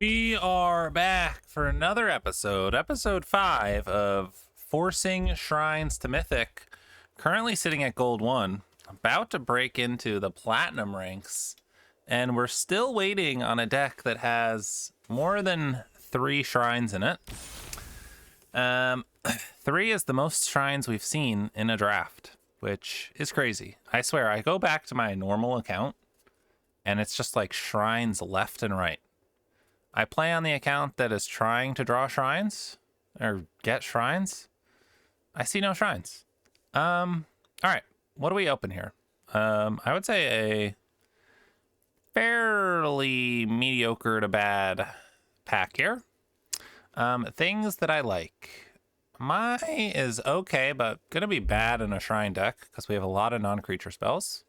We are back for another episode 5 of Forcing Shrines to Mythic. Currently sitting at Gold 1, about to break into the Platinum ranks, and we're still waiting on a deck that has more than 3 shrines in it. 3 is the most shrines we've seen in a draft, which is crazy. I swear, I go back to my normal account, and it's just like shrines left and right. I play on the account that is trying to draw shrines or get shrines. I see no shrines. All right. What do we open here? I would say a fairly mediocre to bad pack here. Things that I like. My is okay, but gonna be bad in a shrine deck because we have a lot of non-creature spells.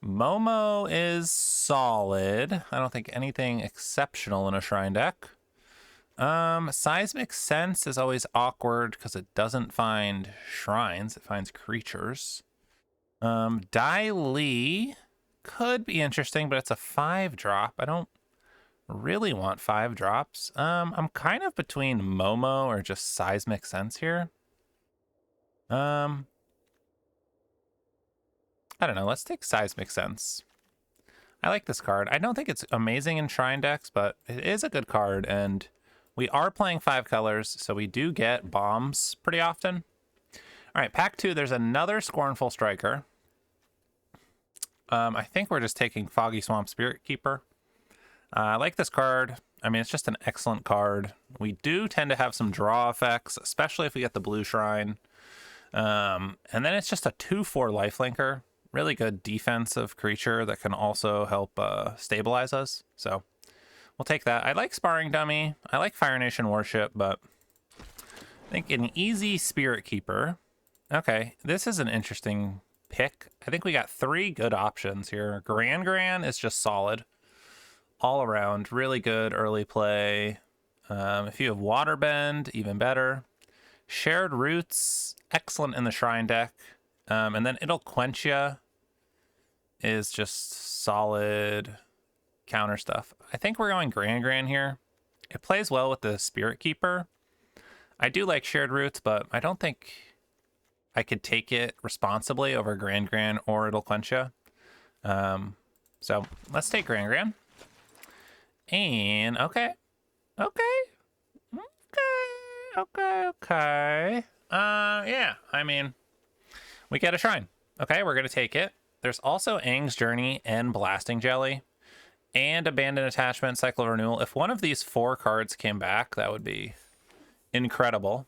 Momo is solid. I don't think anything exceptional in a shrine deck. Seismic Sense is always awkward because it doesn't find shrines, it finds creatures. Dai Li could be interesting, but it's a 5-drop. I don't really want 5 drops. I'm kind of between Momo or just Seismic Sense here. I don't know. Let's take Seismic Sense. I like this card. I don't think it's amazing in Shrine decks, but it is a good card, and we are playing 5 colors, so we do get bombs pretty often. All right, pack 2, there's another Scornful Striker. I think we're just taking Foggy Swamp Spirit Keeper. I like this card. I mean, it's just an excellent card. We do tend to have some draw effects, especially if we get the blue shrine. And then it's just a 2/4 lifelinker. Really good defensive creature that can also help stabilize us. So we'll take that. I like Sparring Dummy. I like Fire Nation Warship, but I think an easy Spirit Keeper. Okay, this is an interesting pick. I think we got 3 good options here. Gran is just solid. All around, really good early play. If you have Waterbend, even better. Shared Roots, excellent in the Shrine deck. And then It'll Quench Ya is just solid counter stuff. I think we're going Gran here. It plays well with the Spirit Keeper. I do like Shared Roots, but I don't think I could take it responsibly over Gran or It'll Quench Ya. So let's take Gran. And okay. Yeah, I mean, we get a shrine. Okay, we're gonna take it. There's also Aang's Journey and Blasting Jelly and Abandoned Attachment, Cycle of Renewal. If one of these 4 cards came back, that would be incredible.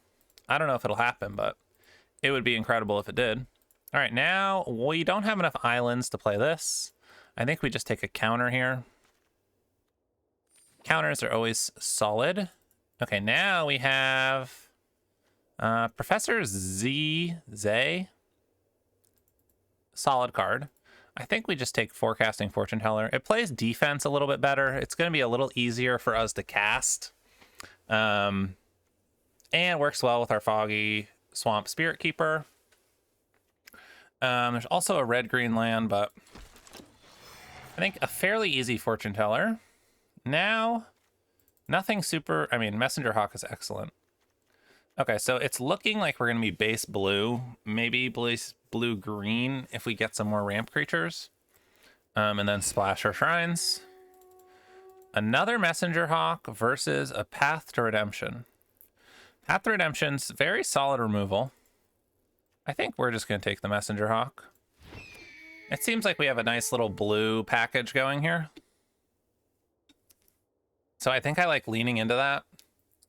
I don't know if it'll happen, but it would be incredible if it did. All right, now we don't have enough islands to play this. I think we just take a counter here. Counters are always solid. Okay, now we have Professor Zay. Solid card. I think we just take Forecasting Fortune Teller. It plays defense a little bit better. It's going to be a little easier for us to cast. And works well with our Foggy Swamp Spirit Keeper. There's also a red-green land, but I think a fairly easy Fortune Teller. Now, nothing super... I mean, Messenger Hawk is excellent. Okay, so it's looking like we're going to be base blue. Maybe blue-green if we get some more ramp creatures. And then splash our shrines. Another Messenger Hawk versus a Path to Redemption. Path to Redemption's very solid removal. I think we're just going to take the Messenger Hawk. It seems like we have a nice little blue package going here. So I think I like leaning into that.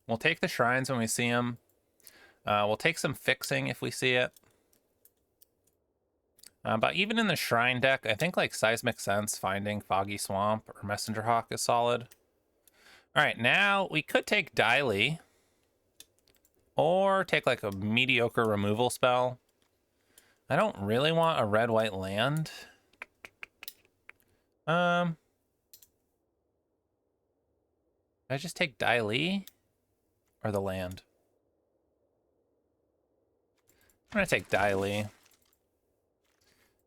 We'll take the shrines when we see them. We'll take some fixing if we see it. But even in the shrine deck, I think like Seismic Sense, finding Foggy Swamp or Messenger Hawk is solid. All right, now we could take Dai Li. Or take like a mediocre removal spell. I don't really want a red-white land. I just take Dai Li or the land? I'm gonna take Dai Li.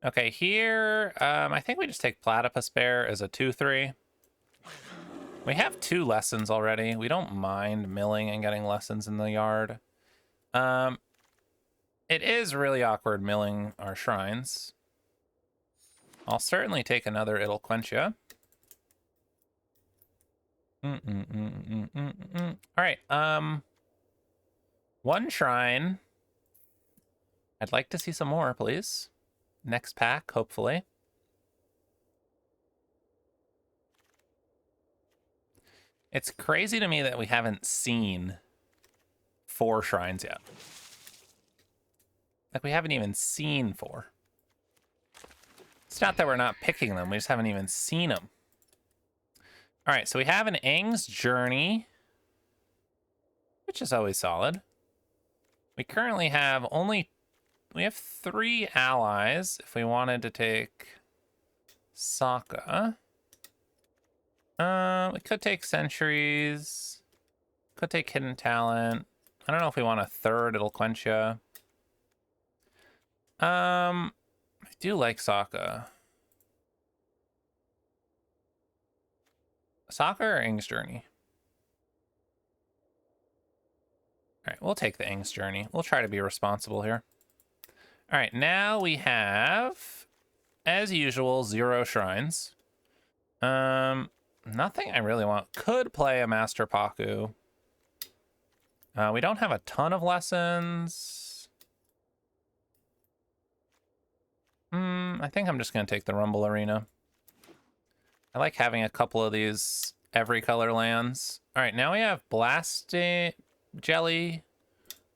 Okay, here, I think we just take Platypus Bear as a 2/3. We have 2 lessons already. We don't mind milling and getting lessons in the yard. It is really awkward milling our shrines. I'll certainly take another It'll Quench Ya. All right, 1 shrine. I'd like to see some more, please. Next pack, hopefully. It's crazy to me that we haven't seen 4 shrines yet. Like, we haven't even seen 4. It's not that we're not picking them, we just haven't even seen them. All right, so we have an Aang's Journey, which is always solid. We currently have we have 3 allies if we wanted to take Sokka. We could take Centuries, could take Hidden Talent. I don't know if we want a 3rd It'll Quench Ya. I do like Sokka. Sokka or Aang's Journey? All right, we'll take the Aang's Journey. We'll try to be responsible here. All right, now we have, as usual, 0 shrines. Nothing I really want. Could play a Master Paku. We don't have a ton of lessons. I think I'm just going to take the Rumble Arena. I like having a couple of these every color lands. All right, now we have Blasting Jelly,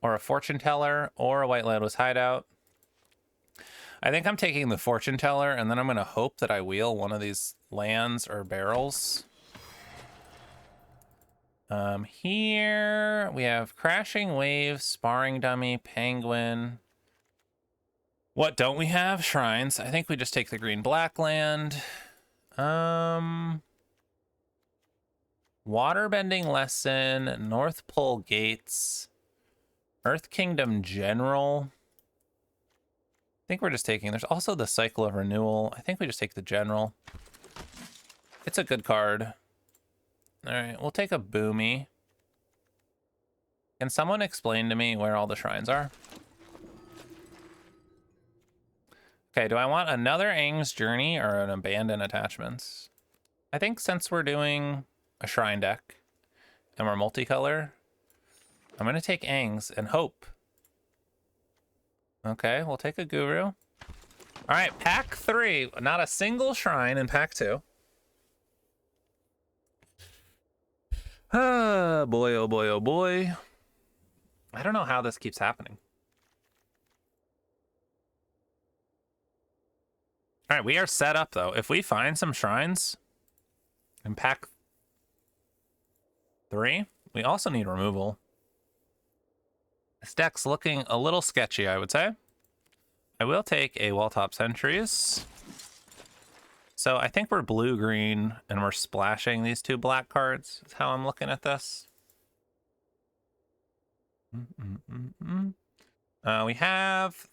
or a Fortune Teller, or a White Lotus Hideout. I think I'm taking the Fortune Teller, and then I'm going to hope that I wheel one of these lands or barrels. Here we have Crashing Wave, Sparring Dummy, Penguin. What don't we have? Shrines. I think we just take the green-black land. Waterbending Lesson, North Pole Gates, Earth Kingdom General. I think we're just taking, there's also the Cycle of Renewal. I think we just take the General. It's a good card. All right, we'll take a Boomy. Can someone explain to me where all the shrines are? Okay, do I want another Aang's Journey or an Abandon Attachments? I think since we're doing a shrine deck and we're multicolor, I'm going to take Aang's and hope. Okay, we'll take a Guru. All right, pack 3. Not a single shrine in pack 2. Oh boy, oh boy, oh boy. I don't know how this keeps happening. All right, we are set up, though. If we find some shrines in pack 3, we also need removal. This deck's looking a little sketchy, I would say. I will take a Welltop Sentries. So I think we're blue-green, and we're splashing these 2 black cards, is how I'm looking at this. We have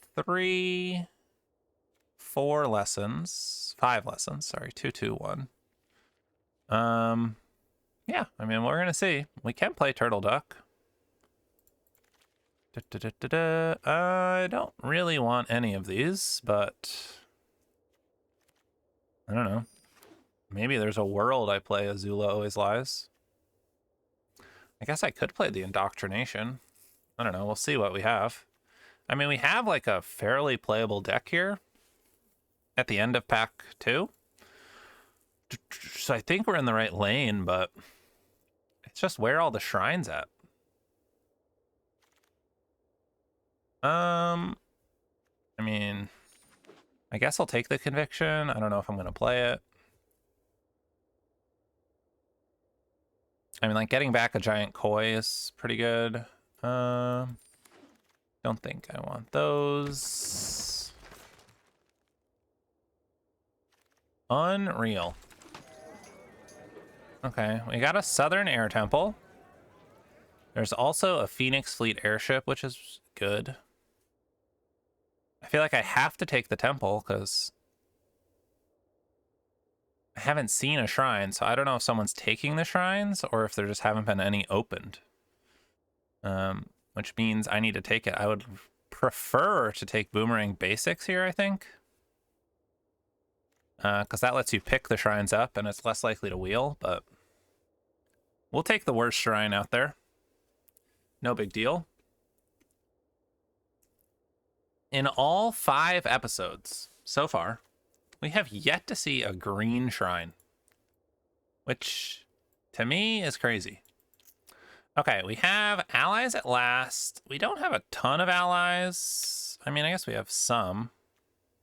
4 lessons, 5 lessons, sorry, 2, 2, 1. Yeah, I mean, we're gonna see. We can play Turtle Duck. I don't really want any of these, but I don't know. Maybe there's a world I play Azula Always Lies. I guess I could play the Indoctrination. I don't know, we'll see what we have. I mean, we have like a fairly playable deck here at the end of pack 2. So I think we're in the right lane, but it's just where all the shrines at. I mean, I guess I'll take the Conviction. I don't know if I'm going to play it. I mean, like, getting back a giant koi is pretty good. Don't think I want those. Unreal. Okay, we got a Southern Air Temple. There's also a Phoenix Fleet airship, which is good. I feel like I have to take the temple because I haven't seen a shrine, so I don't know if someone's taking the shrines or if there just haven't been any opened. Which means I need to take it. I would prefer to take Boomerang Basics here, I think. Because that lets you pick the shrines up and it's less likely to wheel, but we'll take the worst shrine out there. No big deal. In all 5 episodes so far, we have yet to see a green shrine, which to me is crazy. Okay, we have allies at last. We don't have a ton of allies. I mean, I guess we have some.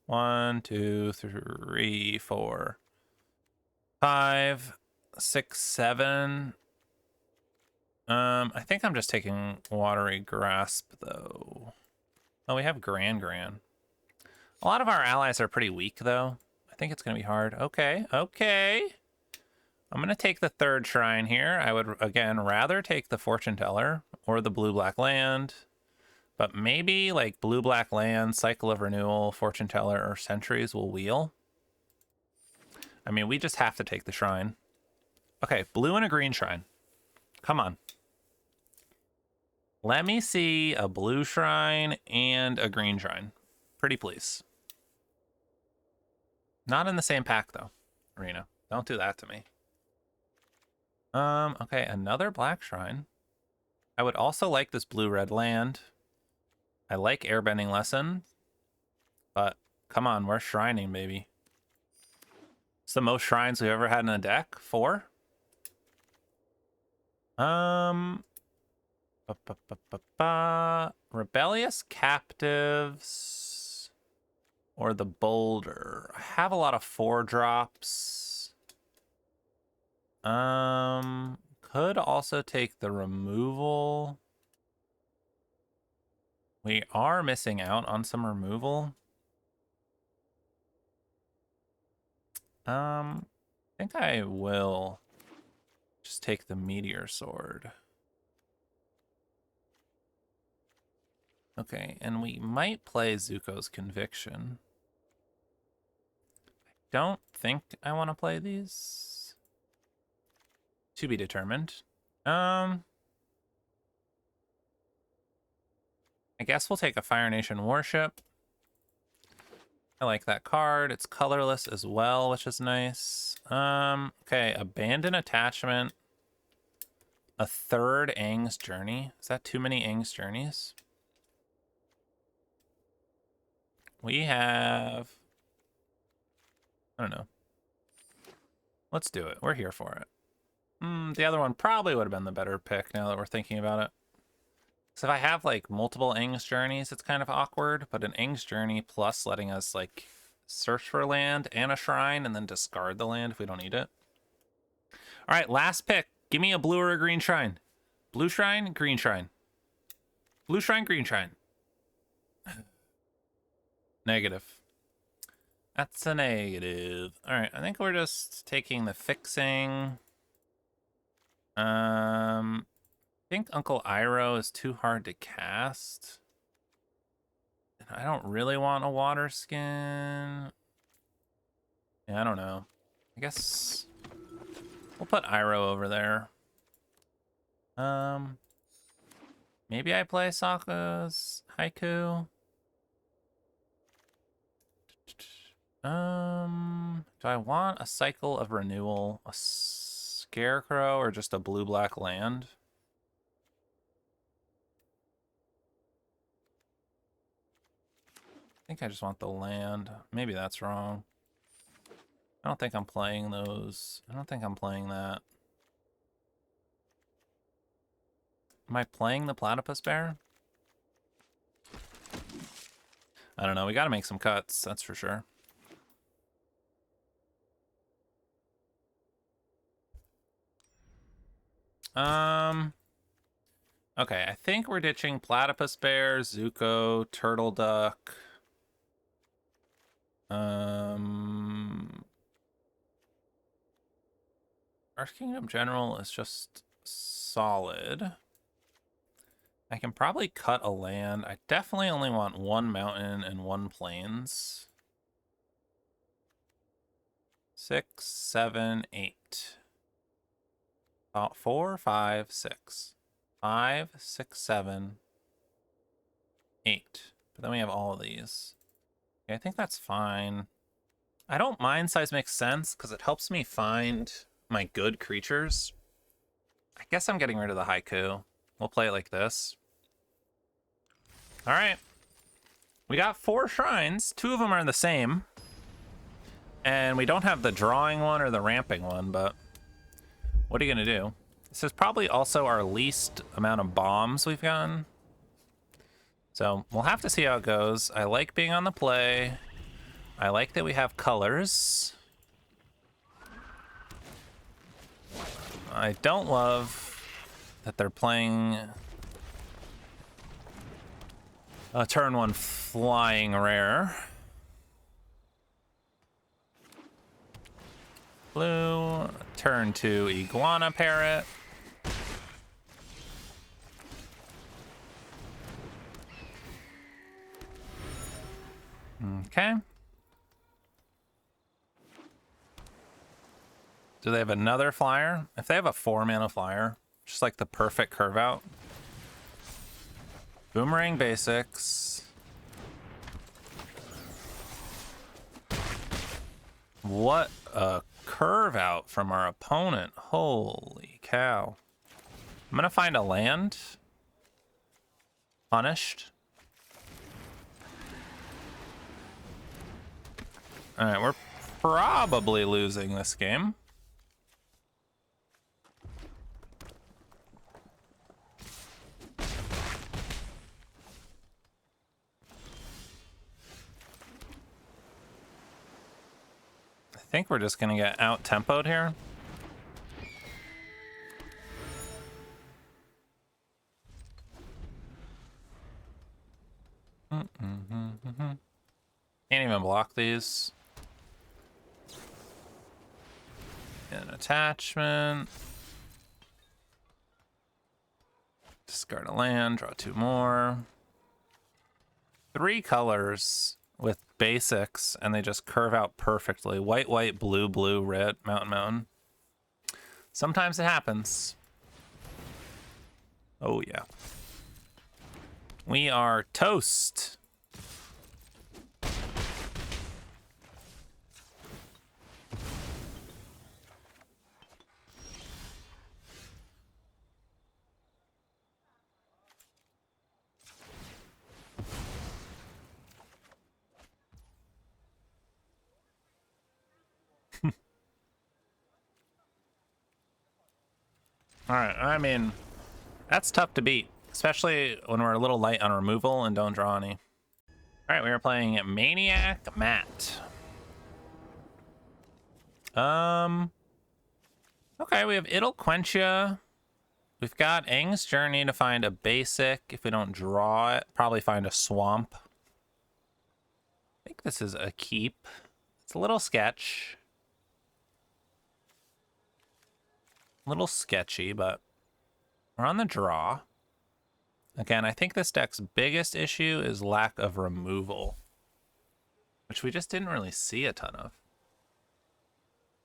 1, 2, 3, 4, 5, 6, 7. I think I'm just taking Watery Grasp, though. Oh, we have Gran. A lot of our allies are pretty weak, though. I think it's going to be hard. Okay. I'm going to take the 3rd shrine here. I would, again, rather take the Fortune Teller or the Blue-Black Land. But maybe, like, Blue-Black Land, Cycle of Renewal, Fortune Teller, or Sentries will wheel. I mean, we just have to take the shrine. Okay, blue and a green shrine. Come on. Let me see a blue shrine and a green shrine. Pretty please. Not in the same pack, though, Arena. Don't do that to me. Okay, another black shrine. I would also like this blue-red land. I like Airbending Lesson. But, come on, we're shrining, baby. It's the most shrines we've ever had in a deck. 4. Rebellious Captives or the Boulder. I have a lot of 4 drops. Could also take the removal. We are missing out on some removal. I think I will just take the Meteor Sword. Okay, and we might play Zuko's Conviction. I don't think I want to play these. To be determined. I guess we'll take a Fire Nation Warship. I like that card. It's colorless as well, which is nice. Okay, Abandon Attachment. A 3rd Aang's Journey. Is that too many Aang's Journeys? We have... I don't know. Let's do it. We're here for it. The other one probably would have been the better pick now that we're thinking about it. So if I have, like, multiple Aang's Journeys, it's kind of awkward. But an Aang's Journey plus letting us, like, search for land and a shrine and then discard the land if we don't need it. All right, last pick. Give me a blue or a green shrine. Blue shrine, green shrine. Blue shrine, green shrine. Negative. That's a negative. All right, I think we're just taking the fixing. I think Uncle Iroh is too hard to cast. And I don't really want a water skin. Yeah, I don't know. I guess we'll put Iroh over there. Maybe I play Sokka's Haiku. Do I want a Cycle of Renewal, a Scarecrow, or just a blue-black land? I think I just want the land. Maybe that's wrong. I don't think I'm playing those. I don't think I'm playing that. Am I playing the Platypus Bear? I don't know. We got to make some cuts, that's for sure. Okay, I think we're ditching Platypus Bear, Zuko, Turtle Duck. Earth Kingdom General is just solid. I can probably cut a land. I definitely only want 1 mountain and 1 plains. 6, 7, 8. About 4, 5, 6. 5, 6, 7, 8. But then we have all of these. Okay, I think that's fine. I don't mind Seismic Sense because it helps me find my good creatures. I guess I'm getting rid of the Haiku. We'll play it like this. All right. We got 4 shrines. 2 of them are the same. And we don't have the drawing one or the ramping one, but what are you going to do? This is probably also our least amount of bombs we've gotten. So we'll have to see how it goes. I like being on the play. I like that we have colors. I don't love that they're playing a turn 1 flying rare. Blue, turn 2 iguana parrot. Okay. Do they have another flyer? If they have a 4-mana flyer, just like the perfect curve out. Boomerang basics. What a curve out from our opponent. Holy cow. I'm gonna find a land. Punished. All right, we're probably losing this game. I think we're just gonna get out-tempoed here. Can't even block these. An attachment. Discard a land, draw 2 more. 3 colors with basics, and they just curve out perfectly. White, white, blue, blue, red, mountain, mountain. Sometimes it happens. Oh, yeah. We are toast. All right, I mean, that's tough to beat, especially when we're a little light on removal and don't draw any. All right, we are playing Maniac Matt. Okay, we have It'll Quench Ya. We've got Aang's Journey to find a basic. If we don't draw it, probably find a swamp. I think this is a keep. It's a little sketch. A little sketchy, but we're on the draw. Again, I think this deck's biggest issue is lack of removal, which we just didn't really see a ton of.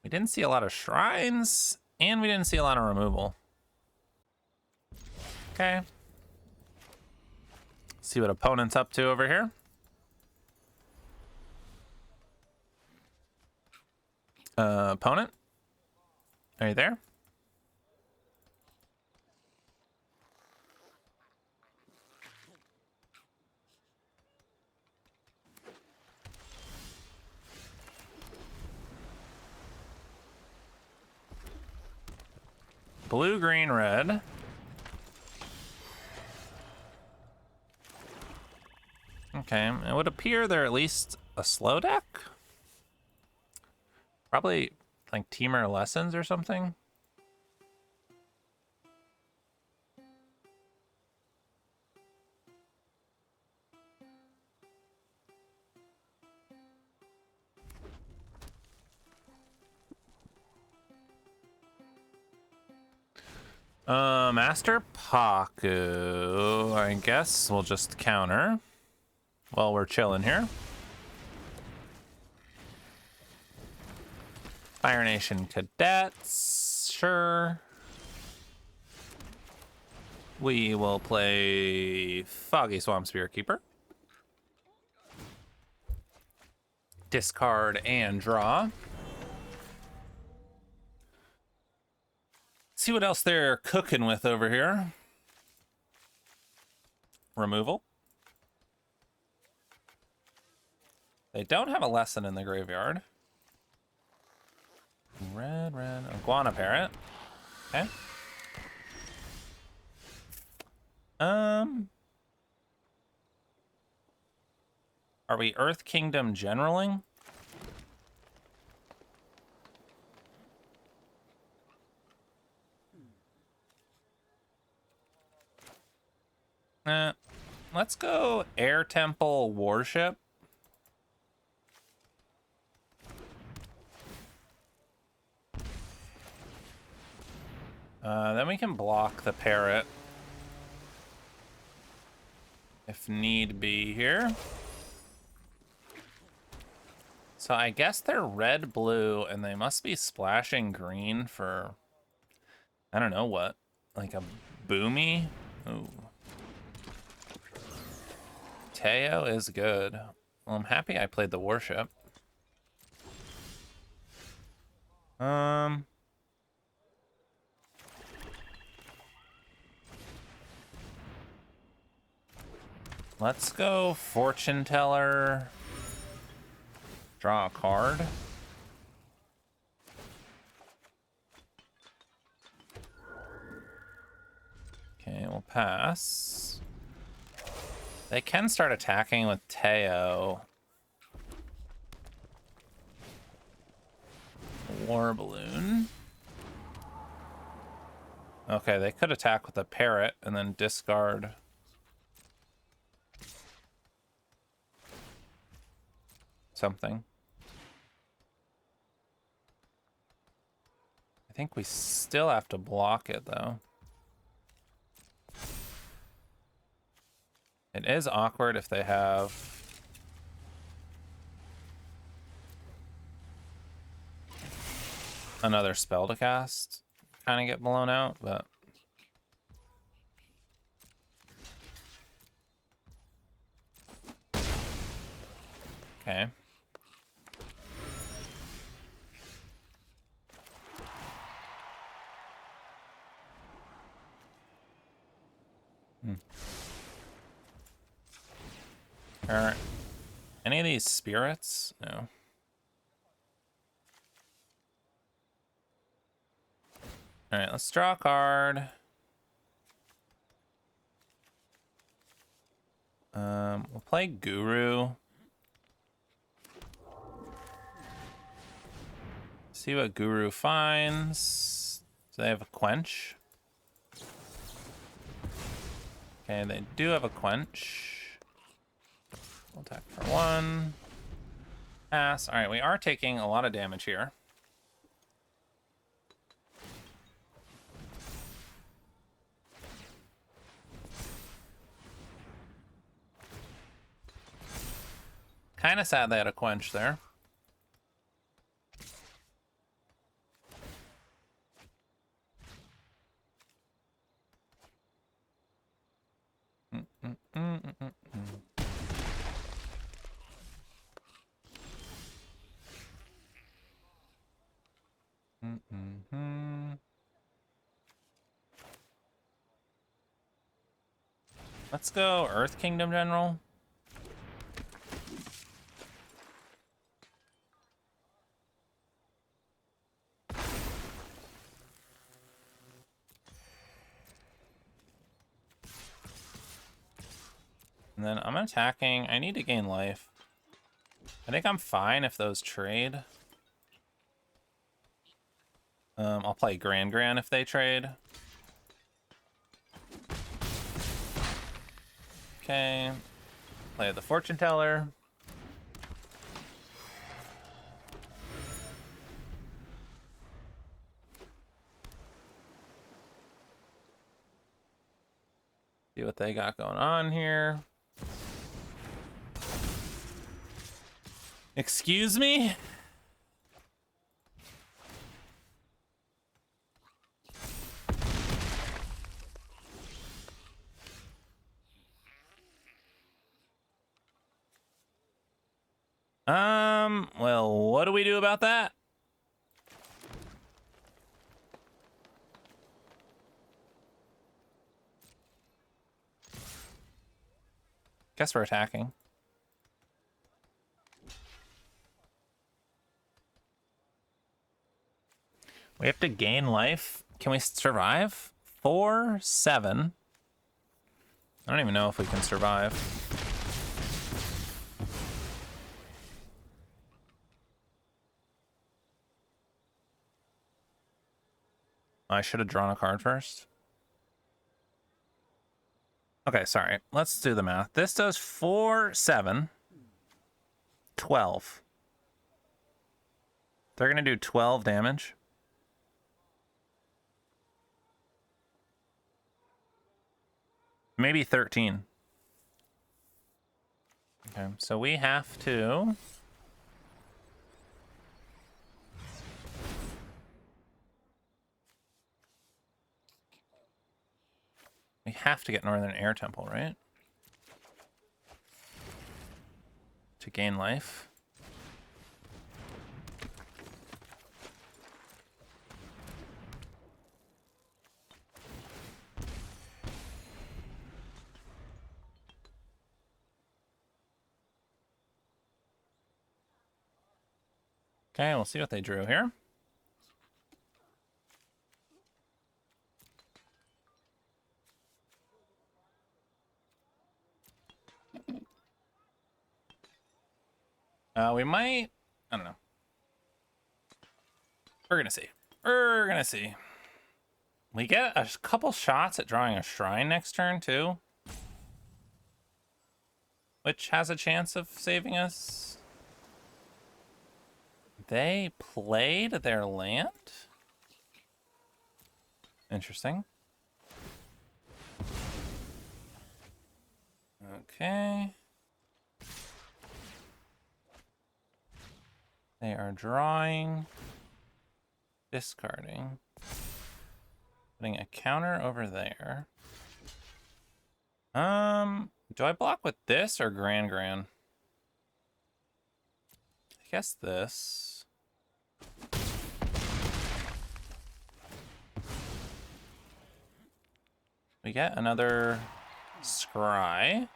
We didn't see a lot of shrines, and we didn't see a lot of removal. Okay. See what opponent's up to over here. Opponent? Are you there? Blue, green, red. Okay, it would appear they're at least a slow deck. Probably like Teamer Lessons or something. Master Paku, I guess we'll just counter while we're chilling here. Fire Nation Cadets, sure. We will play Foggy Swamp Spirit Keeper. Discard and draw. See what else they're cooking with over here. Removal. They don't have a lesson in the graveyard. Red, iguana parrot. Okay. Are we Earth Kingdom generaling? Let's go Air Temple Warship. Then we can block the parrot if need be here. So I guess they're red-blue, and they must be splashing green for, I don't know what, like a boomy? Ooh. Teo is good. Well, I'm happy I played the warship. Let's go Fortune Teller. Draw a card. Okay, we'll pass. They can start attacking with Teo. War Balloon. Okay, they could attack with a parrot and then discard. Something. I think we still have to block it, though. It is awkward if they have another spell to cast. Kind of get blown out, but okay. Are any of these spirits? No. All right, let's draw a card. We'll play Guru. See what Guru finds. Do they have a quench? Okay, they do have a quench. We'll attack for 1. Pass. All right, we are taking a lot of damage here. Kind of sad they had a quench there. Let's go Earth Kingdom General. And then I'm attacking. I need to gain life. I think I'm fine if those trade. I'll play Gran if they trade. Okay. Play the Fortune Teller. See what they got going on here. Excuse me? Well, what do we do about that? Guess we're attacking. We have to gain life. Can we survive? 4, 7. I don't even know if we can survive. I should have drawn a card first. Okay, sorry. Let's do the math. This does 4, 7, 12. They're going to do 12 damage. Maybe 13. Okay, so we have to... We have to get Northern Air Temple, right? To gain life. Okay, we'll see what they drew here. We might... I don't know. We're gonna see. We're gonna see. We get a couple shots at drawing a shrine next turn, too. Which has a chance of saving us. They played their land? Interesting. Okay. They are drawing, discarding, putting a counter over there. Do I block with this or Grand? I guess this. We get another scry.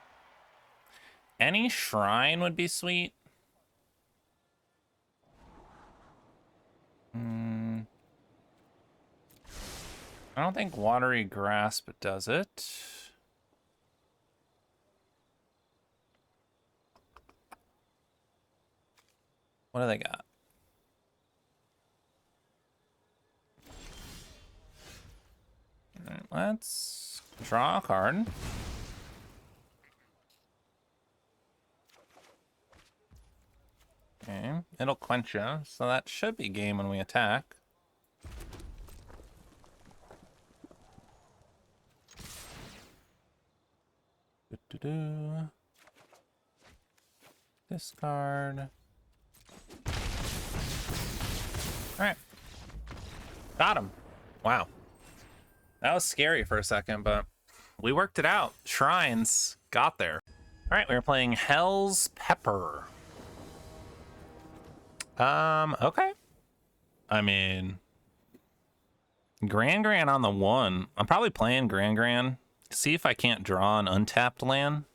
Any shrine would be sweet. I don't think Watery Grasp does it. What do they got? All right, let's draw a card. Okay, it'll quench you, so that should be game when we attack. Discard. Alright. Got him. Wow. That was scary for a second, but we worked it out. Shrines got there. Alright, we were playing Hell's Pepper. Okay. I mean, Grand on the 1. I'm probably playing Grand. See if I can't draw an untapped land.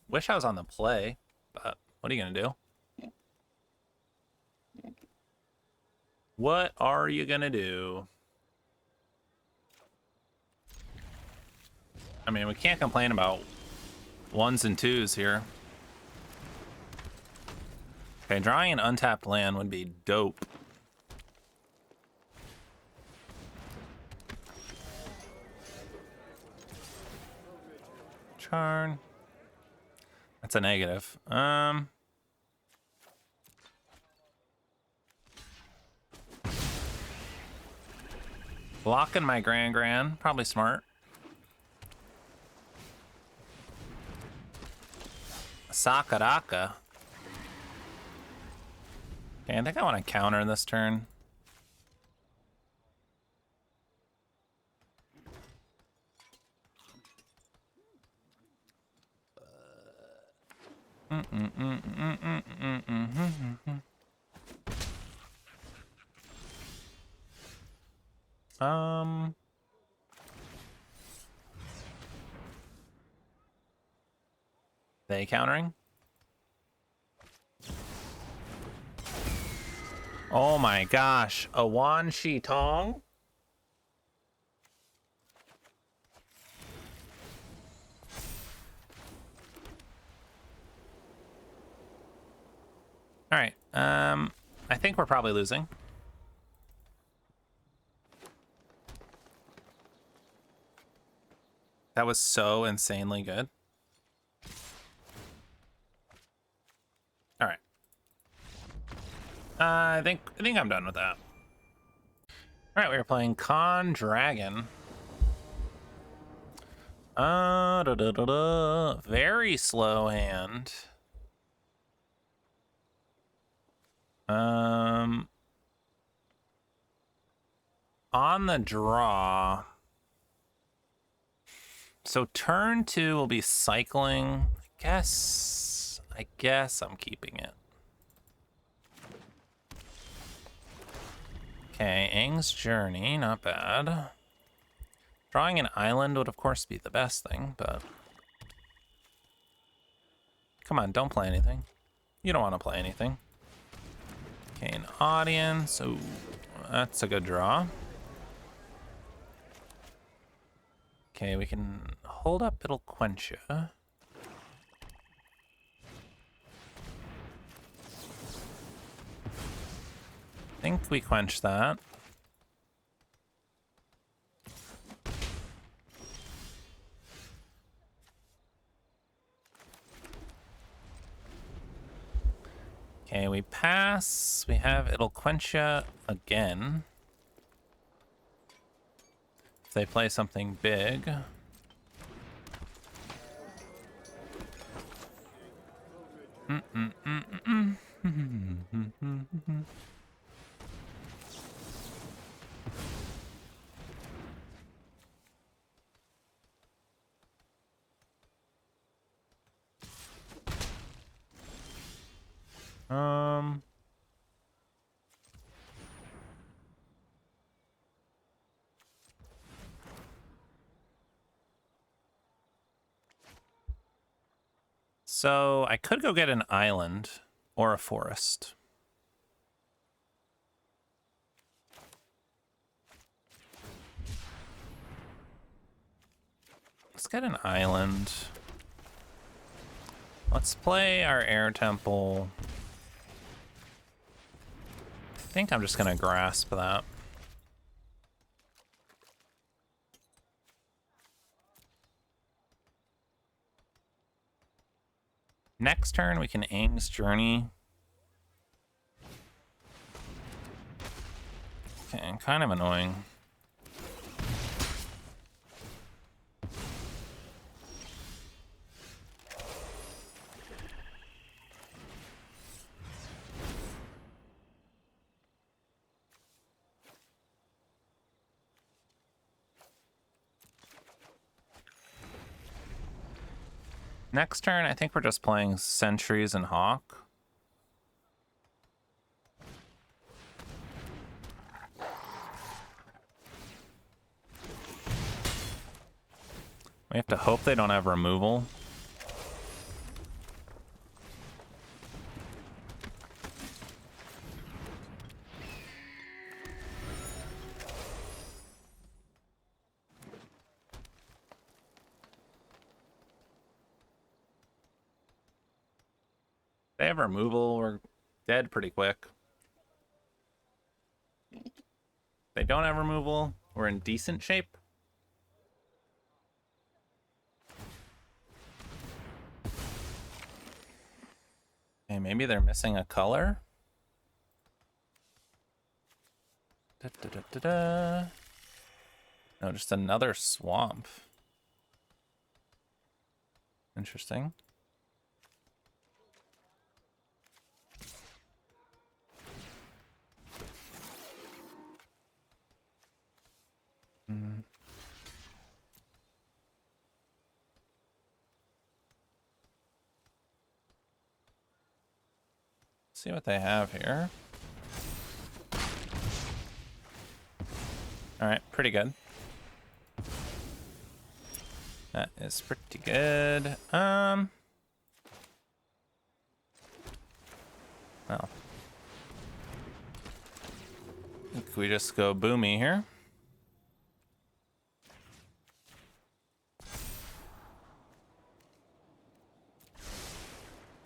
Wish I was on the play, but what are you gonna do? What are you gonna do? I mean, we can't complain about 1s and 2s here. Okay, drawing an untapped land would be dope. Charn. That's a negative. Blocking my Grand. Probably smart. Sakuraka. Okay, I think I want to counter this turn. They countering? Oh my gosh, a Wan Shi Tong? All right, I think we're probably losing. That was so insanely good. All right. I think I'm done with that. All right, we were playing Con Dragon. Very slow hand. On the draw. So turn 2 will be cycling. I guess I'm keeping it. Okay, Aang's Journey, not bad. Drawing an island would of course be the best thing, but come on, don't play anything. You don't want to play anything. Okay, an audience. Ooh, that's a good draw. Okay, we can hold up, it'll quench you. I think we quench that. Okay, we pass. We have it'll quench you again. If they play something big. So I could go get an island or a forest. Let's get an island. Let's play our air temple. I think I'm just gonna grasp that. Next turn, we can Aang's Journey. Okay, kind of annoying. Next turn, I think we're just playing Sentries and Hawk. We have to hope they don't have removal. They have removal, we're dead pretty quick. They don't have removal, we're in decent shape. Okay, maybe they're missing a color. No, just another swamp. Interesting. see what they have here. All right, pretty good. That is pretty good. Well, I think we just go boomy here.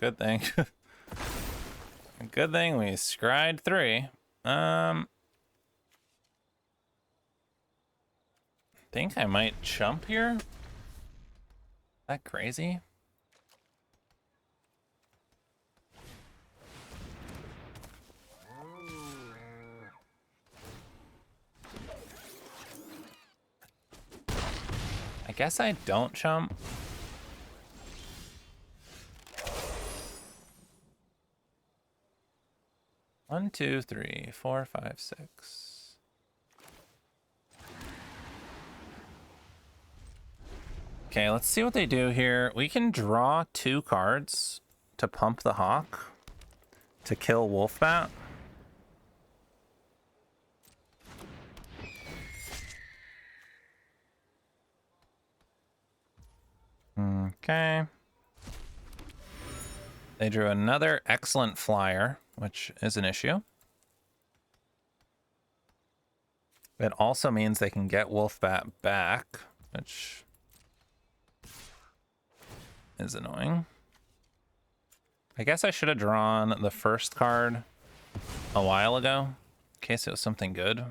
Good thing. Good thing we scryed 3. Think I might chump here. Is that crazy? I guess I don't chump. One, 2, 3, 4, 5, 6. Okay, let's see what they do here. We can draw 2 cards to pump the Hawk to kill Wolfbat. Okay. They drew another excellent flyer, which is an issue. It also means they can get Wolfbat back, which is annoying. I guess I should have drawn the first card a while ago, in case it was something good.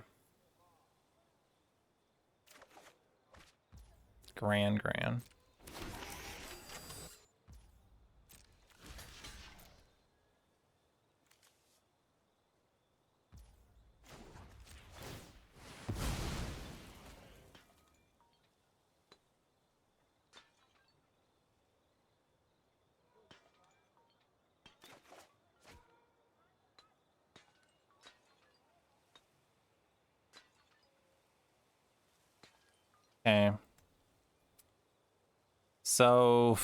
Grand. Okay. So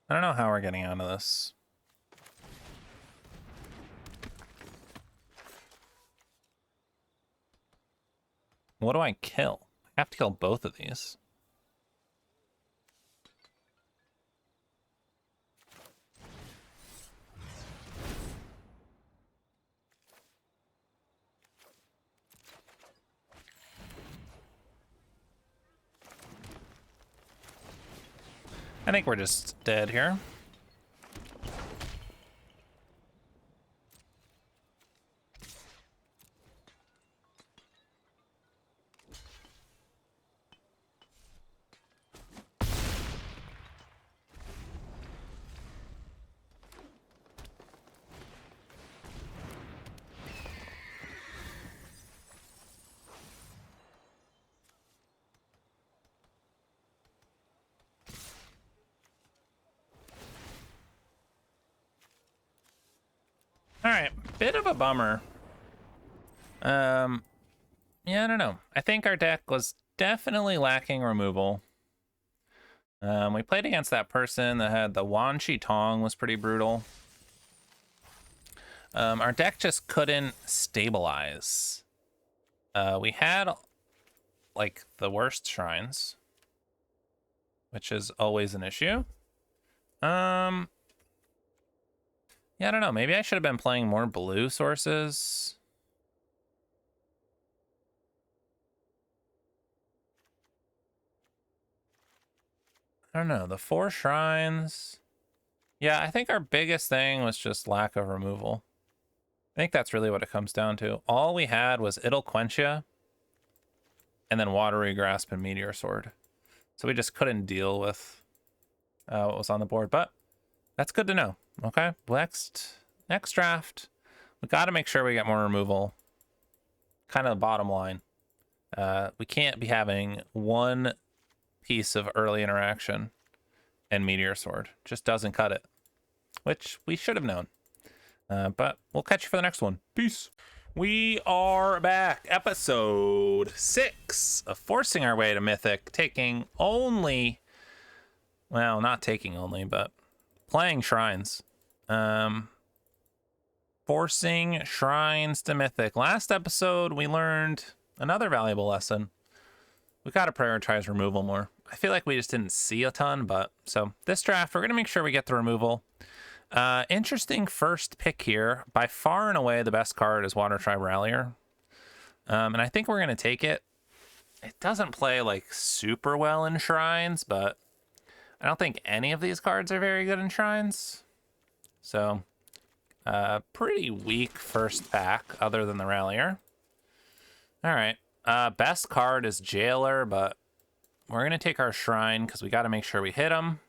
I don't know how we're getting out of this. What do I kill? I have to kill both of these. I think we're just dead here. All right, bit of a bummer. Yeah, I don't know. I think our deck was definitely lacking removal. We played against that person that had the Wan Shi Tong, was pretty brutal. Our deck just couldn't stabilize. We had like the worst shrines, which is always an issue. Yeah, I don't know. Maybe I should have been playing more blue sources. I don't know. The 4 shrines. Yeah, I think our biggest thing was just lack of removal. I think that's really what it comes down to. All we had was It'll Quench Ya, and then Watery Grasp and Meteor Sword. So we just couldn't deal with what was on the board. But that's good to know. Okay, next draft, we got to make sure we get more removal. Kind of the bottom line. We can't be having one piece of early interaction and Meteor Sword. Just doesn't cut it, which we should have known. But we'll catch you for the next one. Peace. We are back. Episode 6 of Forcing Our Way to Mythic, taking only, well, not taking only, but playing shrines. Forcing shrines to Mythic. Last episode, we learned another valuable lesson. We got to prioritize removal more. I feel like we just didn't see a ton, but so this draft, we're going to make sure we get the removal. Interesting first pick here. By far and away, the best card is Water Tribe Rallier. And I think we're going to take it. It doesn't play like super well in shrines, but I don't think any of these cards are very good in shrines. So, pretty weak first pack other than the Rallier. All right. Best card is Jailer, but we're going to take our Shrine because we got to make sure we hit him.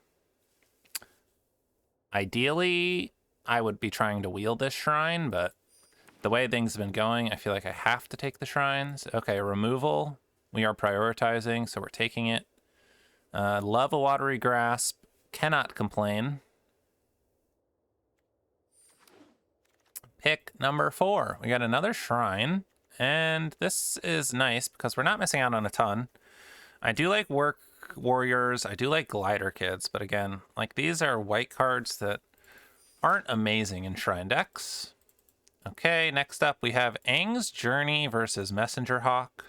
Ideally, I would be trying to wield this Shrine, but the way things have been going, I feel like I have to take the Shrines. Okay, removal. We are prioritizing, so we're taking it. Love a Watery Grasp. Cannot complain. Pick number 4. We got another Shrine. And this is nice because we're not missing out on a ton. I do like Work Warriors. I do like Glider Kids. But again, like these are white cards that aren't amazing in Shrine decks. Okay, next up we have Aang's Journey versus Messenger Hawk.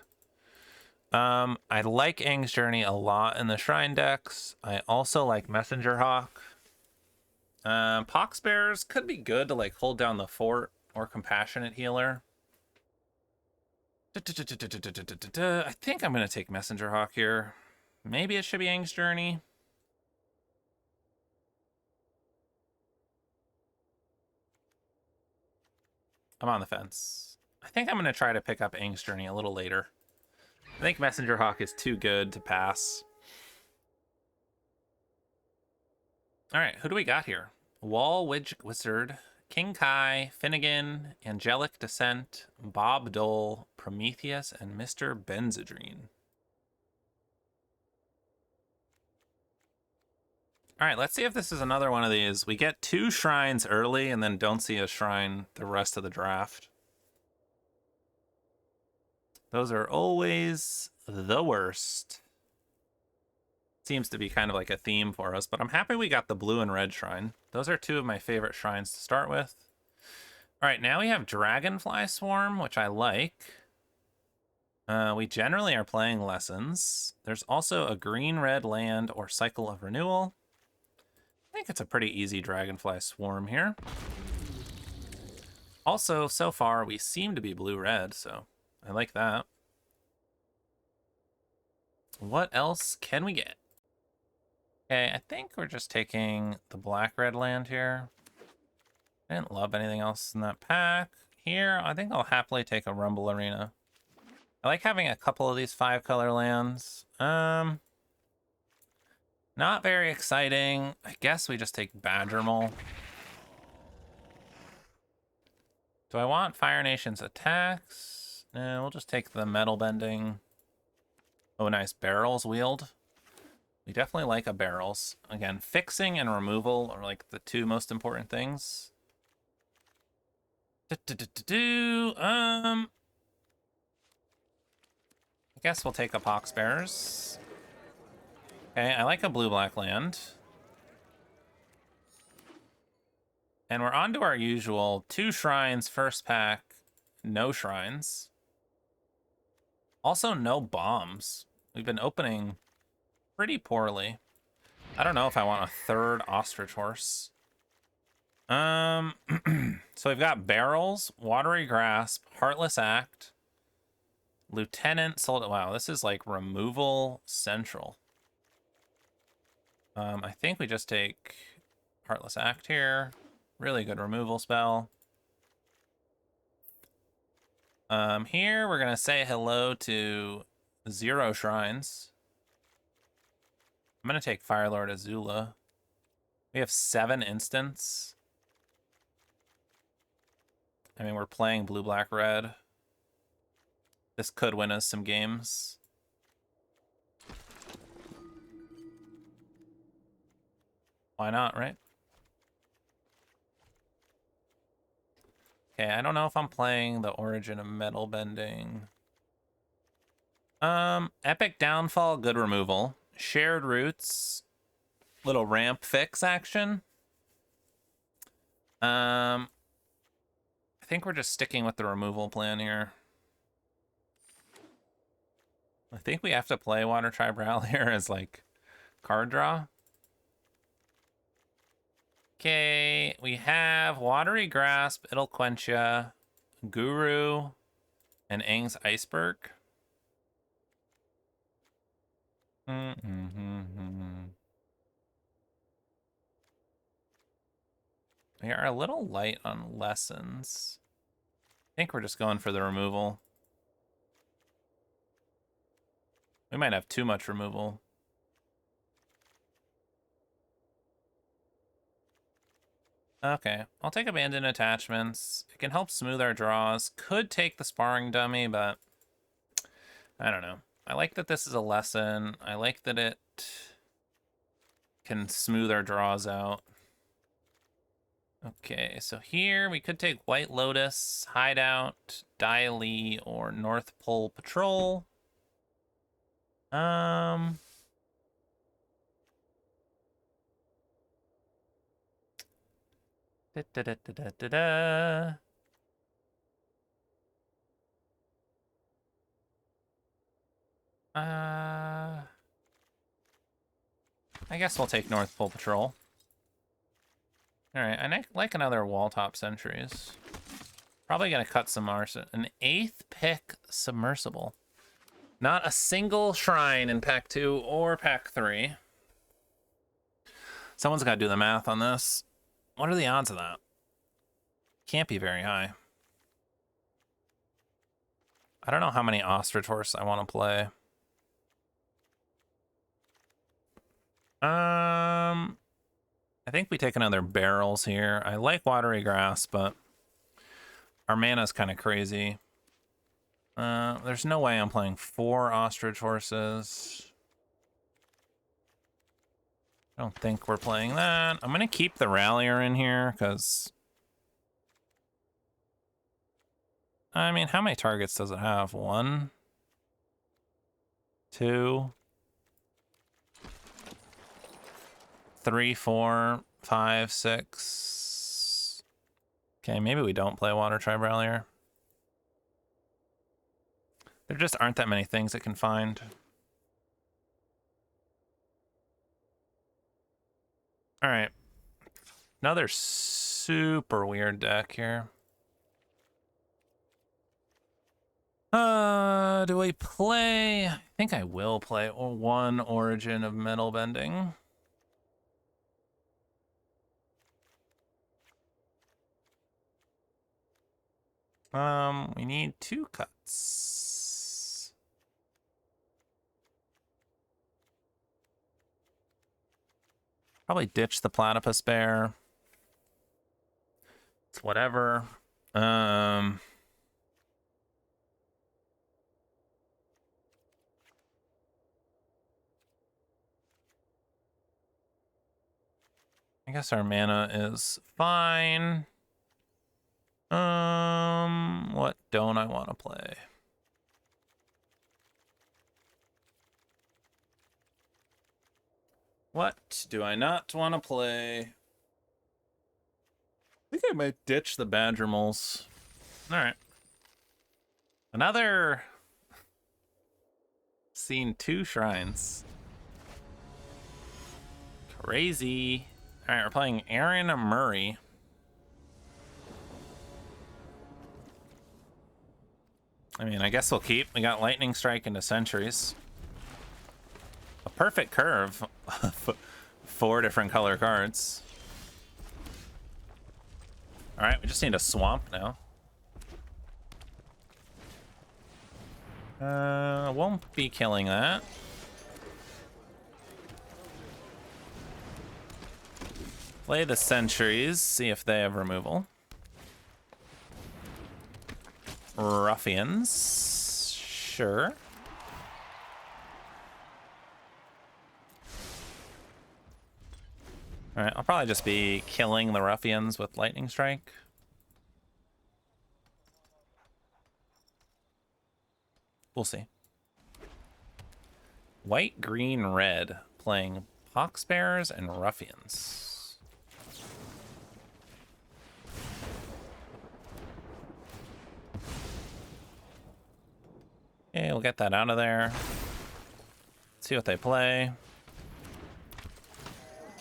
I like Aang's Journey a lot in the Shrine decks. I also like Messenger Hawk. Poxbearers could be good to like hold down the fort or Compassionate Healer. I think I'm going to take Messenger Hawk here. Maybe it should be Aang's Journey. I'm on the fence. I think I'm going to try to pick up Aang's Journey a little later. I think Messenger Hawk is too good to pass. All right, who do we got here? Wall Wizard, King Kai, Finnegan, Angelic Descent, Bob Dole, Prometheus, and Mr. Benzedrine. All right, let's see if this is another one of these. We get 2 shrines early and then don't see a shrine the rest of the draft. Those are always the worst. Seems to be kind of like a theme for us, but I'm happy we got the blue and red shrine. Those are 2 of my favorite shrines to start with. All right, now we have Dragonfly Swarm, which I like. We generally are playing Lessons. There's also a green-red land or Cycle of Renewal. I think it's a pretty easy Dragonfly Swarm here. Also, so far, we seem to be blue-red, so I like that. What else can we get? Okay, I think we're just taking the black-red land here. I didn't love anything else in that pack. Here, I think I'll happily take a Rumble Arena. I like having a couple of these 5-color lands. Not very exciting. I guess we just take Badger Mole. Do I want Fire Nation's attacks? No, we'll just take the Metal Bending. Oh, nice. Barrels wield. We definitely like a barrels. Again, fixing and removal are like the 2 most important things. I guess we'll take a Poxbearers. Okay, I like a blue-black land. And we're on to our usual 2 shrines, first pack, no shrines. Also, no bombs. We've been opening pretty poorly. I don't know if I want a 3rd Ostrich Horse. So we've got Barrels, Watery Grasp, Heartless Act, Lieutenant Sold. Wow, this is like removal central. I think we just take Heartless Act here. Really good removal spell. Here we're gonna say hello to 0 shrines. I'm gonna take Firelord Azula. We have 7 instants. I mean, we're playing blue, black, red. This could win us some games. Why not, right? Okay, I don't know if I'm playing the Origin of Metal Bending. Epic Downfall, good removal. Shared Roots, little ramp fix action. I think we're just sticking with the removal plan here. I think we have to play Water Tribe Rallier as, like, card draw. Okay, we have Watery Grasp, It'll Quench Ya, Guru, and Aang's Iceberg. We are a little light on lessons. I think we're just going for the removal. We might have too much removal. Okay, I'll take Abandoned Attachments. It can help smooth our draws. Could take the Sparring Dummy, but I don't know. I like that this is a lesson. I like that it can smooth our draws out. Okay, so here we could take White Lotus, Hideout, Dai or North Pole Patrol. Da, da, da, da, da, da. I guess we'll take North Pole Patrol. Alright, I like another wall top sentries. Probably gonna cut some arson. An 8th pick submersible. Not a single shrine in pack 2 or pack 3. Someone's gotta do the math on this. What are the odds of that? Can't be very high. I don't know how many Ostrich Horse I want to play. I think we take another Barrels here. I like Watery Grass, but our mana's kind of crazy. There's no way I'm playing 4 Ostrich Horses. I don't think we're playing that. I'm going to keep the Rallier in here, because... I mean, how many targets does it have? 1? 2? 3, 4, 5, 6. Okay, maybe we don't play Water Tribe Rallier. There just aren't that many things it can find. Alright. Another super weird deck here. Do we play? I think I will play 1 Origin of Metal Bending. We need 2 cuts. Probably ditch the Platypus Bear. It's whatever. I guess our mana is fine. What don't I want to play? What do I not want to play? I think I might ditch the Badger Moles. Alright. Another... Seen 2 shrines. Crazy. Alright, we're playing Aaron Murray. I mean, I guess we'll keep. We got Lightning Strike into Sentries. A perfect curve. 4 different color cards. Alright, we just need a swamp now. Won't be killing that. Play the Sentries, see if they have removal. Ruffians, sure. All right, I'll probably just be killing the ruffians with lightning strike. We'll see. White, green, red, playing poxbearers and ruffians. Okay, we'll get that out of there. See what they play.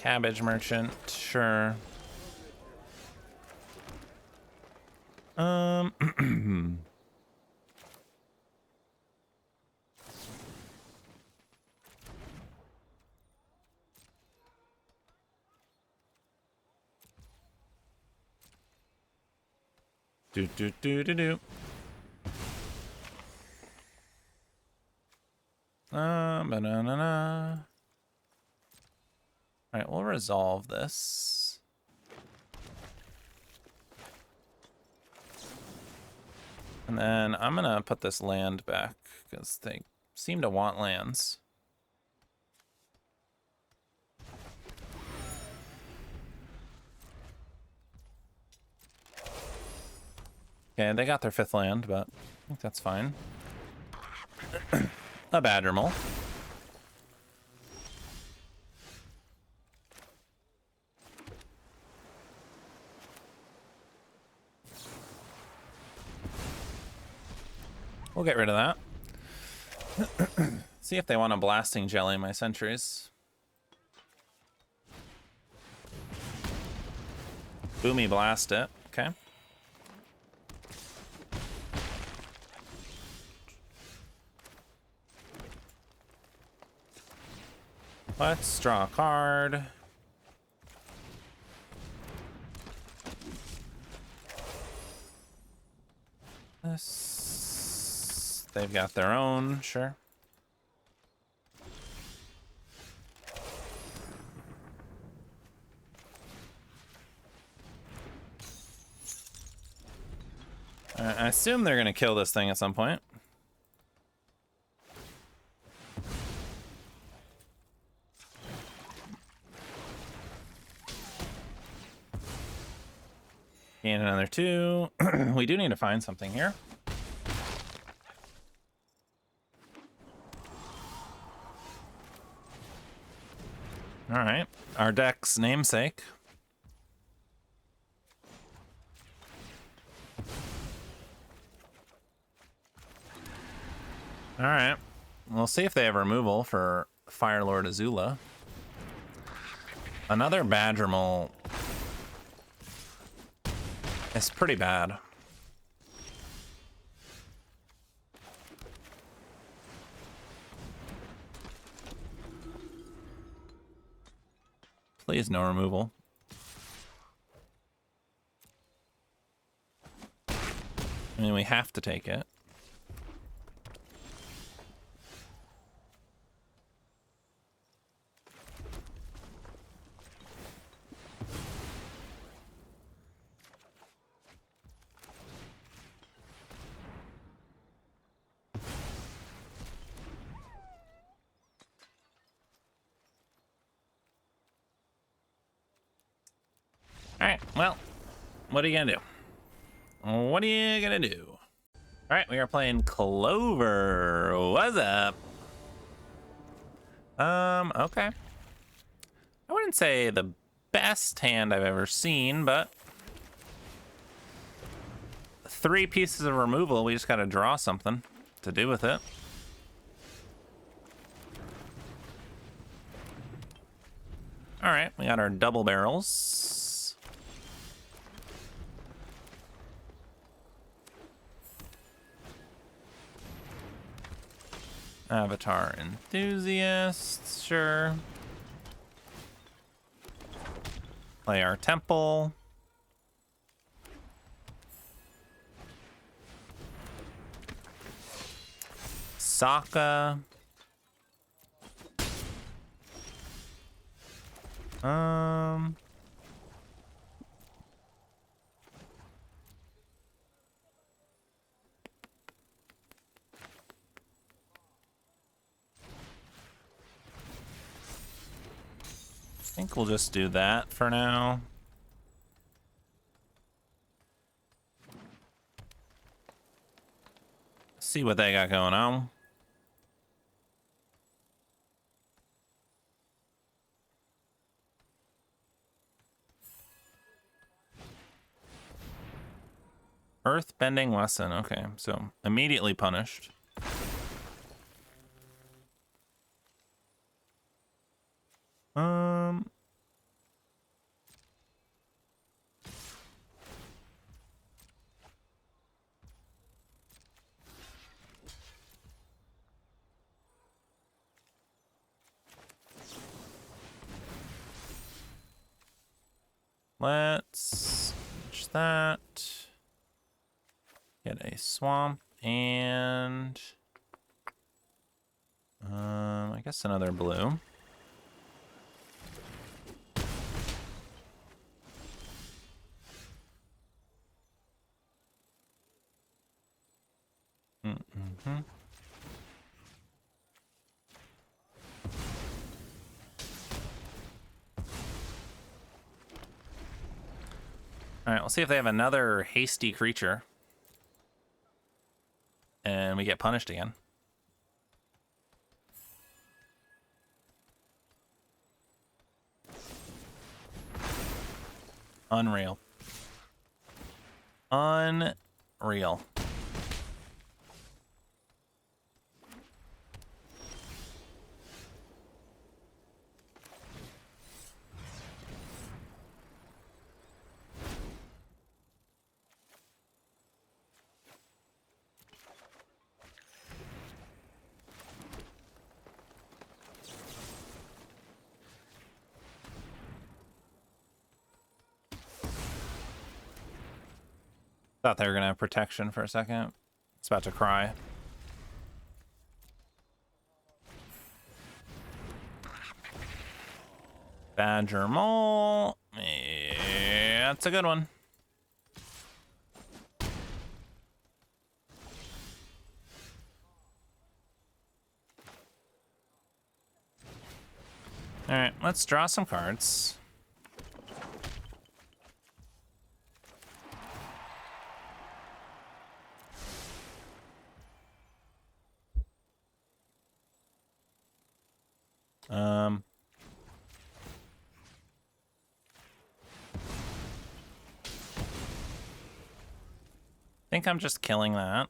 Cabbage merchant, sure. Do do do do do. Banana. All right, we'll resolve this. And then I'm gonna put this land back because they seem to want lands. Okay, they got their 5th land, but I think that's fine. A Badgermole. We'll get rid of that. See if they want a blasting jelly my sentries. Boomy blast it. Okay. Let's draw a card. This, they've got their own, sure. I assume they're gonna kill this thing at some point. Gain another 2. We do need to find something here. All right, our deck's namesake. All right, we'll see if they have removal for Fire Lord Azula. Another Badgermole. It's pretty bad. Please, no removal. I mean, we have to take it. All right, well, what are you gonna do? What are you gonna do? All right, we are playing Clover. What's up? Okay. I wouldn't say the best hand I've ever seen, but 3 pieces of removal. We just gotta draw something to do with it. All right, we got our double barrels. Avatar enthusiasts, sure. Play our temple. Sokka. think we'll just do that for now. See what they got going on. Earth-bending lesson. Okay, so immediately punished. Let's finish that. Get a swamp and I guess another blue. All right, we'll see if they have another hasty creature. And we get punished again. Unreal. Unreal. Thought they were gonna have protection for a second. It's about to cry. Badger Mole. Yeah, that's a good one. All right, let's draw some cards. I think I'm just killing that.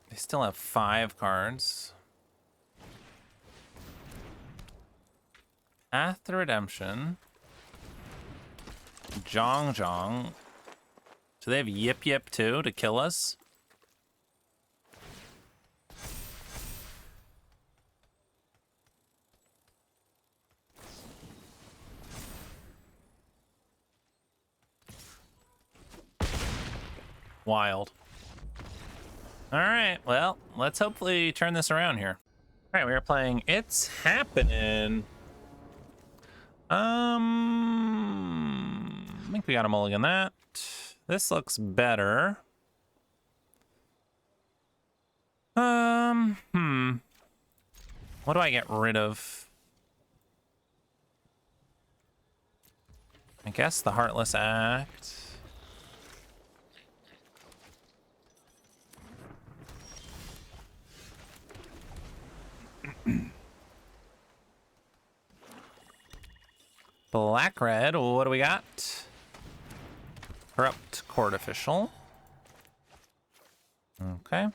They still have 5 cards. Path to Redemption. Jong Jong. Do they have Yip Yip too to kill us? Wild. All right, well, let's hopefully turn this around here. All right, we are playing It's Happening. I think we got a mulligan that. This looks better. What do I get rid of? I guess the Heartless Act. Black red, what do we got? Corrupt court official. Okay.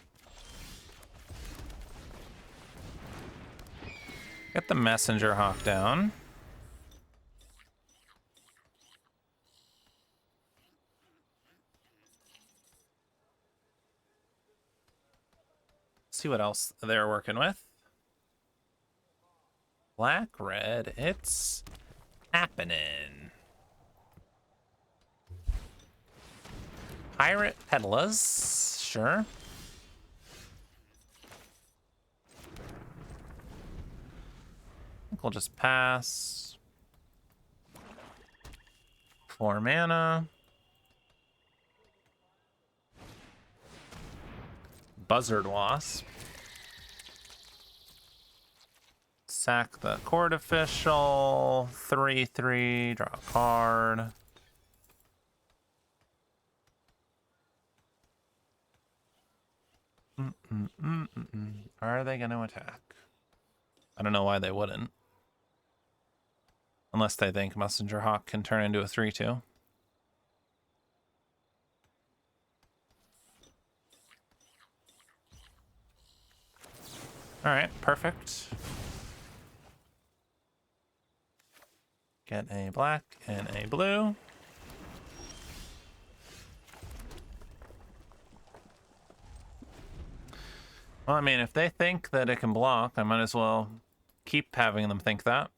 Get the messenger hawk down. See what else they're working with. Black red, it's happening. Pirate peddlers, sure. I think we'll just pass. 4 mana. Buzzard Wasp. Sack the Court Official. 3/3. Draw a card. Are they going to attack? I don't know why they wouldn't. Unless they think Messenger Hawk can turn into a 3/2. Alright, perfect. Get a black and a blue. Well, I mean, if they think that it can block, I might as well keep having them think that.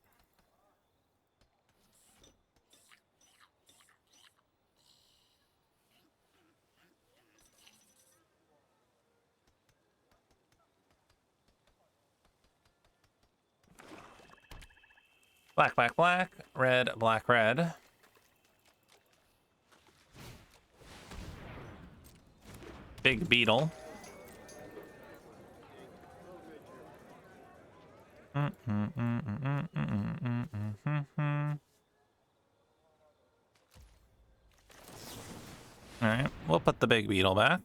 Black, black, black, red, black, red. Big beetle. Alright, we'll put the big beetle back.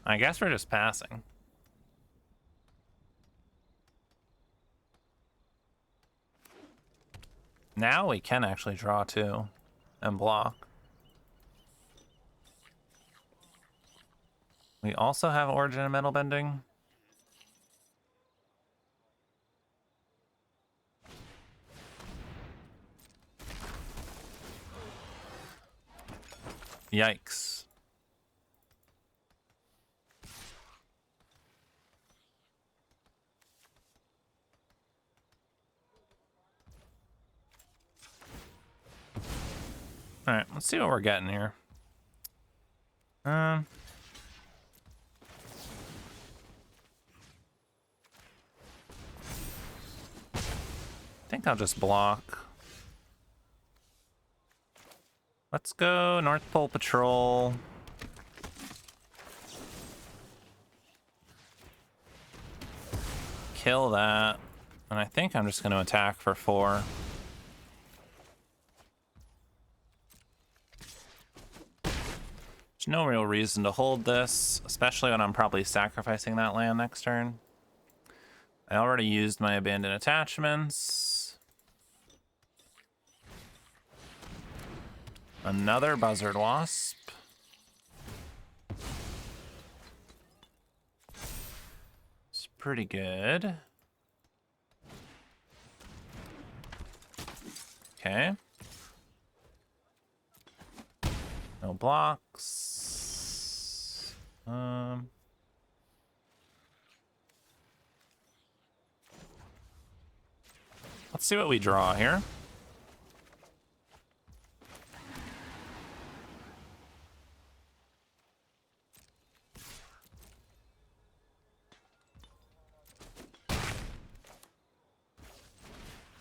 I guess we're just passing. Now we can actually draw two and block. We also have Origin and Metal Bending. Yikes. All right, let's see what we're getting here. I think I'll just block. Let's go North Pole Patrol. Kill that. And I think I'm just going to attack for 4. There's no real reason to hold this, especially when I'm probably sacrificing that land next turn. I already used my abandoned attachments. Another Buzzard Wasp. It's pretty good. Okay. No blocks. Let's see what we draw here.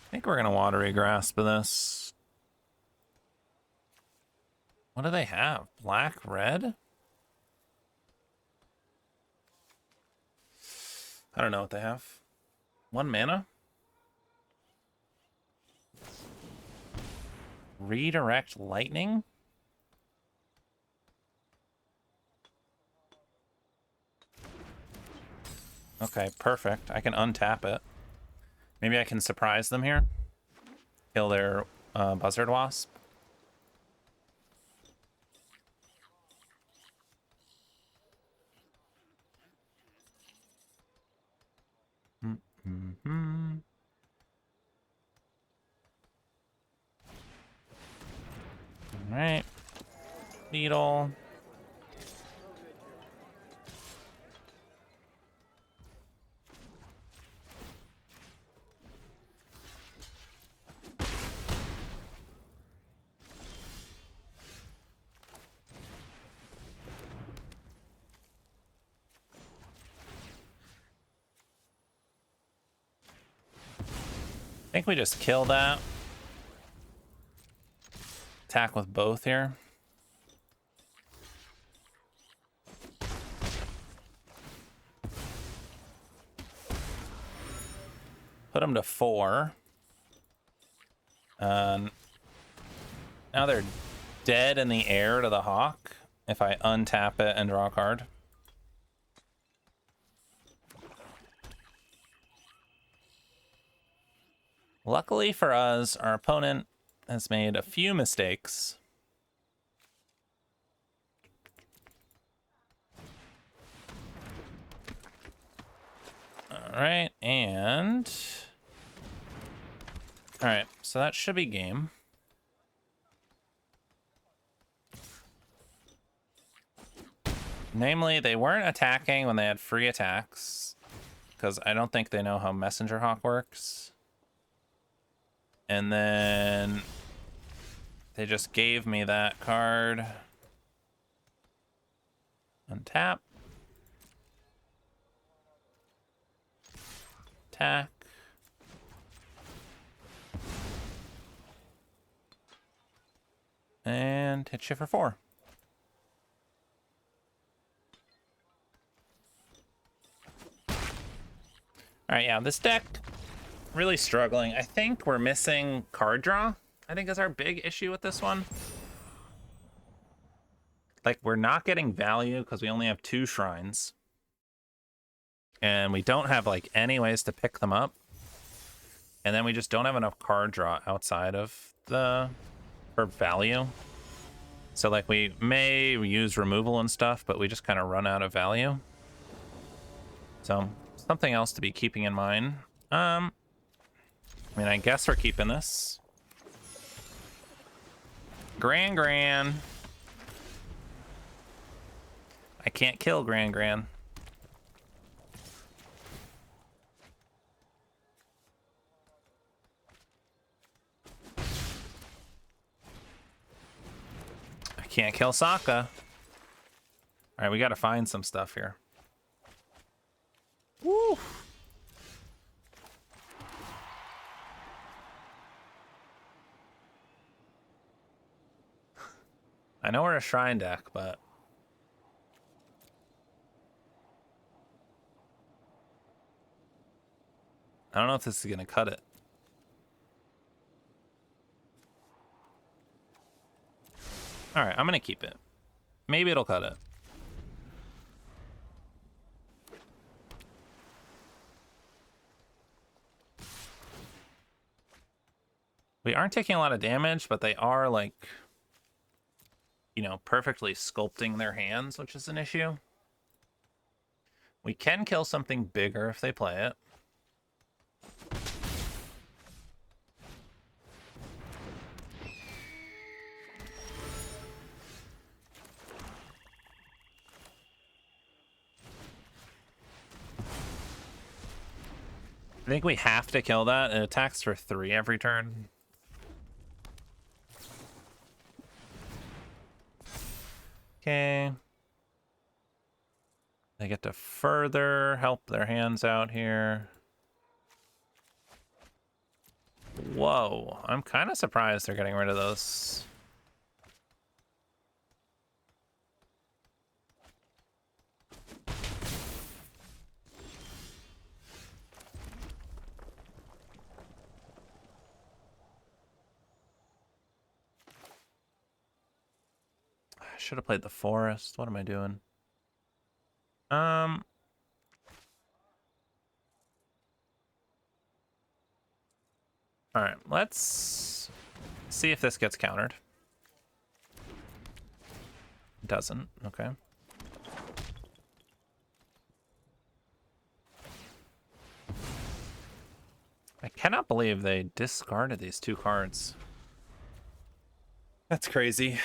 I think we're gonna watery grasp of this. What do they have? Black, red? I don't know what they have. 1 mana? Redirect lightning? Okay, perfect. I can untap it. Maybe I can surprise them here. Kill their Buzzard Wasp. All right. Beetle. I think we just kill that. Attack with both here. Put them to 4. Now they're dead in the air to the Hawk if I untap it and draw a card. Luckily for us, our opponent has made a few mistakes. All right, and... All right, so that should be game. Namely, they weren't attacking when they had free attacks, because I don't think they know how Messenger Hawk works. And then they just gave me that card. Untap. Attack. And hit you for 4. All right, yeah, this deck really struggling. I think we're missing card draw. I think is our big issue with this one. Like, we're not getting value because we only have 2 shrines. And we don't have, like, any ways to pick them up. And then we just don't have enough card draw outside of the... for value. So, like, we may use removal and stuff, but we just kind of run out of value. So, something else to be keeping in mind. I mean, I guess we're keeping this. Gran. I can't kill Gran. I can't kill Sokka. All right, we got to find some stuff here. Woo! I know we're a shrine deck, but... I don't know if this is going to cut it. All right, I'm going to keep it. Maybe it'll cut it. We aren't taking a lot of damage, but they are, like, you know, perfectly sculpting their hands, which is an issue. We can kill something bigger if they play it. I think we have to kill that. It attacks for 3 every turn. Okay. They get to further help their hands out here. Whoa. I'm kind of surprised they're getting rid of those. Should have played the forest. What am I doing? All right, let's see if this gets countered. It doesn't. Okay. I cannot believe they discarded these 2 cards. That's crazy.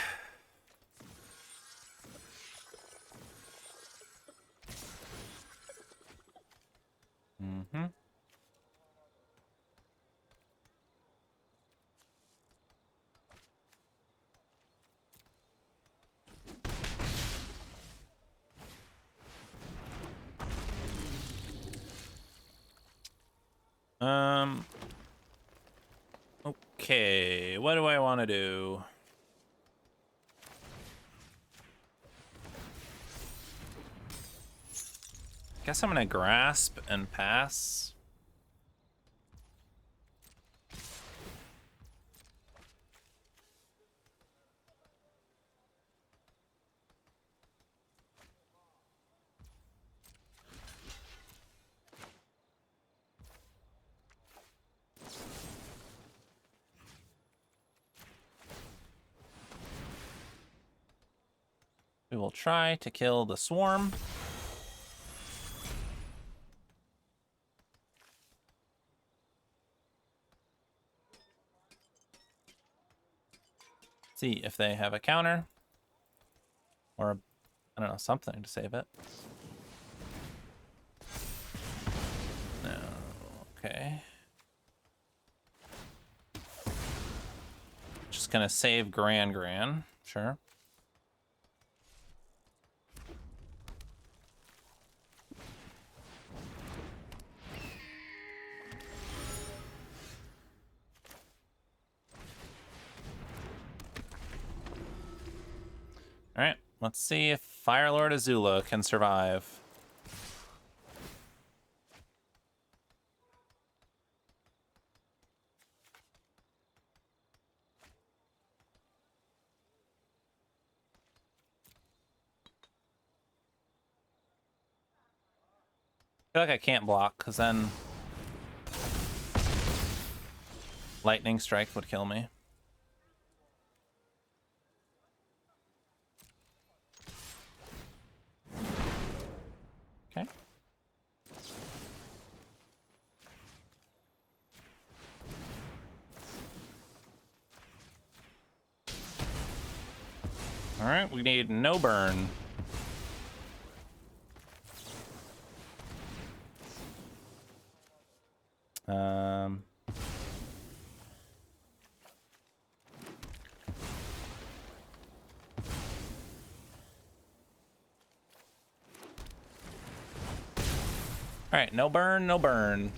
Mm-hmm. Okay, what do I want to do? Guess I'm gonna grasp and pass. We will try to kill the swarm. See if they have a counter. Or, I don't know, something to save it. No, okay. Just gonna save Gran. Sure. All right, let's see if Firelord Azula can survive. I feel like I can't block, because then Lightning Strike would kill me. Okay. All right, we need no burn. All right, no burn, no burn.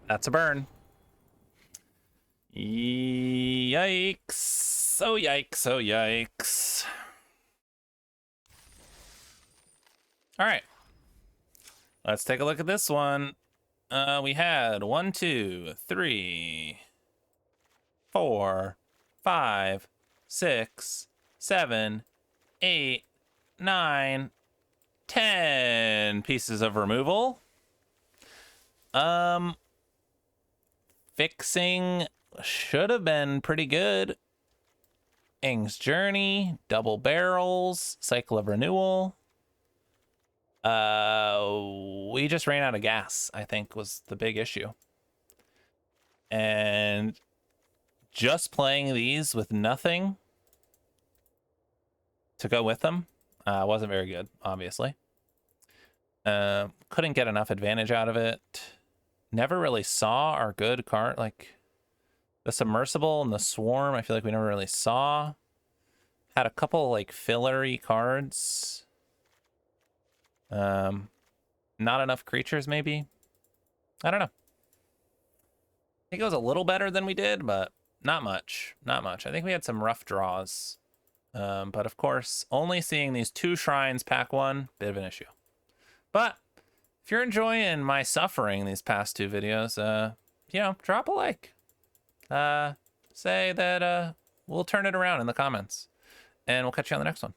That's a burn. Yikes. Oh, yikes. Oh, yikes. All right. Let's take a look at this one. We had 1, 2, 3, 4, 5, 6, 7, 8, 9, 10 pieces of removal. Fixing should have been pretty good. Aang's Journey, double barrels, cycle of renewal. We just ran out of gas, I think, was the big issue. And just playing these with nothing to go with them wasn't very good, obviously. Couldn't get enough advantage out of it. Never really saw our good card, like the Submersible and the Swarm. I feel like we never really saw. Had a couple like fillery cards. Not enough creatures, maybe. I don't know. I think it was a little better than we did, but not much. Not much. I think we had some rough draws. But of course, only seeing these 2 shrines pack 1, bit of an issue. But if you're enjoying my suffering these past 2 videos, you know, drop a like. Say that we'll turn it around in the comments. And we'll catch you on the next one.